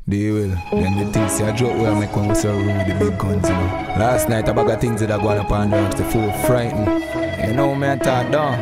They will. Then the things I joke where I make when we so rude, the big guns, you know. Last night I bag of things that I go up on the rocks, the fool frightened. You know me I thought down.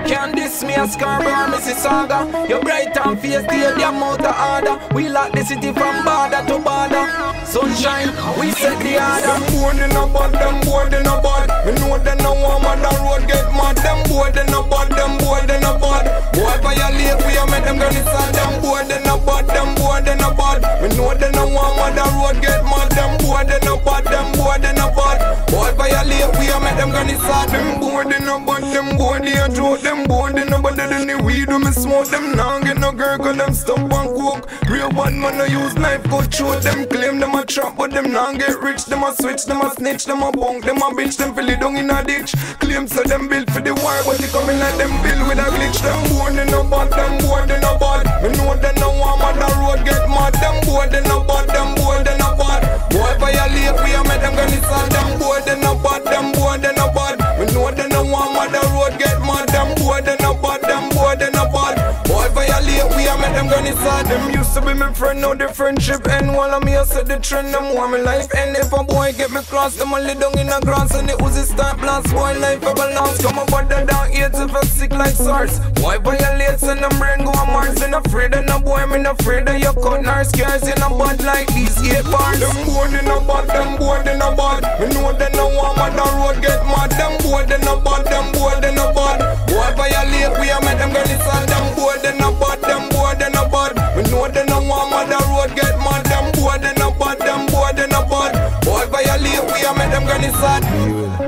Can't diss me a Scarborough, Mississauga. Your bright and face, the out of order. We lock the city from border to border. Sunshine, we set the order. Them board in a bud, them board in a bud. We know they no want man the road get mad. Them board in a bud, them board in a bud. Boy violate, we a make them gonna start. Them board in a bud, them board in a bud. We know they no want man the road get mad. Them board in a bud, them board in a bud. Boy violate, we a make them gonna start. Them board in a bud, them board in a throat. Them board in a bud, then the weed when me smoke. Them now get no girl, cause them stop and coke. Real bad man no use knife, go shoot. Them claim them a trap, but them now get rich. Them a switch, them a snitch, them a punk, them a bitch. Them fill it down in a ditch. Claim so them built for the war, but they coming like them bill with a glitch. Them board in a bud, them board in a bud. We know they no want man the road get mad. Them board in a bud, them board in a bud. Boy violate, we a make them gonna start. Them board in a bud, them board in a bud. We know they no want man the road get mad. Them board in a bud, them board in a bud. Boy violate, we a make them gonna start. Them used to be my friend, now the friendship end. While I'm here, set the trend, them want me life end. If a boy get me cross, them a lay down in the grass. And it was a start blast, boy life a balance. Come about the down here to feel sick like SARS. Boy violate, and them brain go on Mars. And afraid of no boy, me not afraid of your cut nor scars. In a bud like these 8 bars. Them board in a bud, them board in a bud. We know they no want man the road get mad. Them board in a bud, them board in a bud. Boy violate, we a make them gonna start. Them board in a bud, them board in a bud. We know they no want man the road get mad. Them board in a bud, them board in a bud. Boy violate, we a make them gonna start.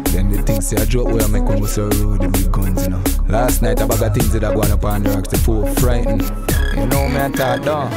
Then the things I joke where I make when we so rude, the big guns, you know. Last night I bag of things that I go up on the rocks, the fool frightened. You know me I thought down.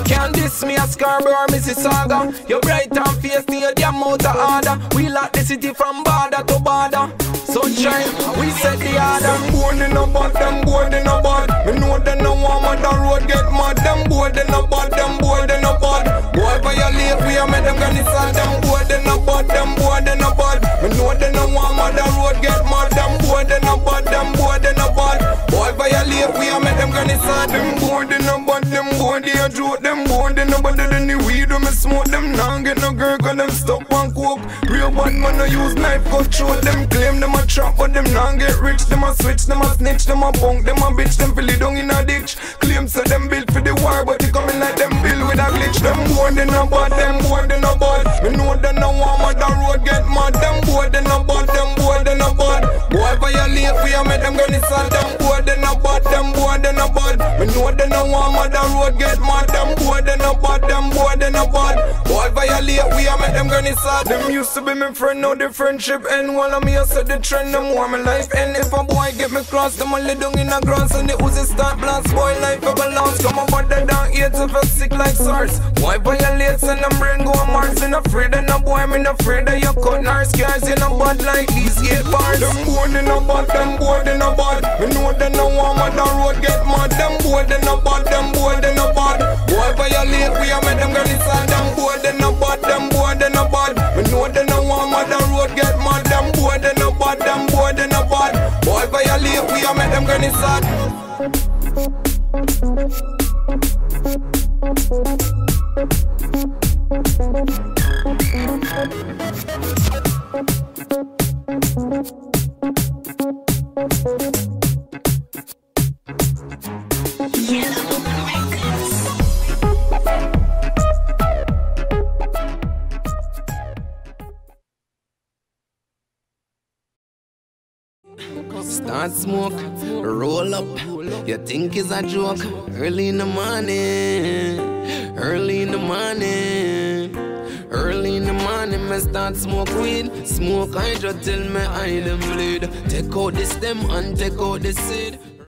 Can't diss me a Scarborough, Mississauga. Your bright and face, the out of order. We lock the city from border to border. Sunshine, we set the order. Them board in a bud, them board in a bud. We know they no want man the road get mad. Them board in a bud, them board in a bud. Boy violate, we a make them gonna start. Them board in a bud, them board in a bud. We know they no want man the road get mad. Them board in a bud, them board in a bud. Boy violate, we a make them gonna start. Them board in a bud, them board in a throat. Them board in a bud, then the weed when me smoke. Them now get no girl, cause them stop and coke. Real bad man no use knife, go shoot. Them claim them a trap, but them now get rich. Them a switch, them a snitch, them a punk, them a bitch. Them fill it down in a ditch. Claim so them built for the war, but they coming like them bill with a glitch. Them board in a bud, them board in a bud. We know they no want man the road get mad. Them board in a bud, them board in a bud. Boy violate, we a make them gonna start. Them board in a bud, them board in a bud. We know they no want man the road get mad. Them board in a bud, them board in a bud. Boy violate, we a make them gonna start. Them used to be my friend, now the friendship end. While I'm here, set the trend, them want me life end. If a boy get me cross, them a lay down in the grass. And it was a start blast, boy life a balance. Come about the down here to feel sick like SARS. Boy violate, and them brain go on Mars. And afraid of no boy, me not afraid of your cut nor scars. In a bud like these 8 bars. Them board in a bud, them board in a bud. We know they no want man the road get mad. Them board in a bud, them board in a bud. Boy violate, we a make them gonna start. Them board in a bud, them board in a bud. We know they no want man the road get mad. Them board in a bud, them board in a bud. Boy violate, we a make them gonna start. Start smoke, roll up. You think it's a joke? Early in the morning, early in the morning, early in the morning, me start smoke weed. Smoke hydro till me eye them bleed. Take out the stem and take out the seed.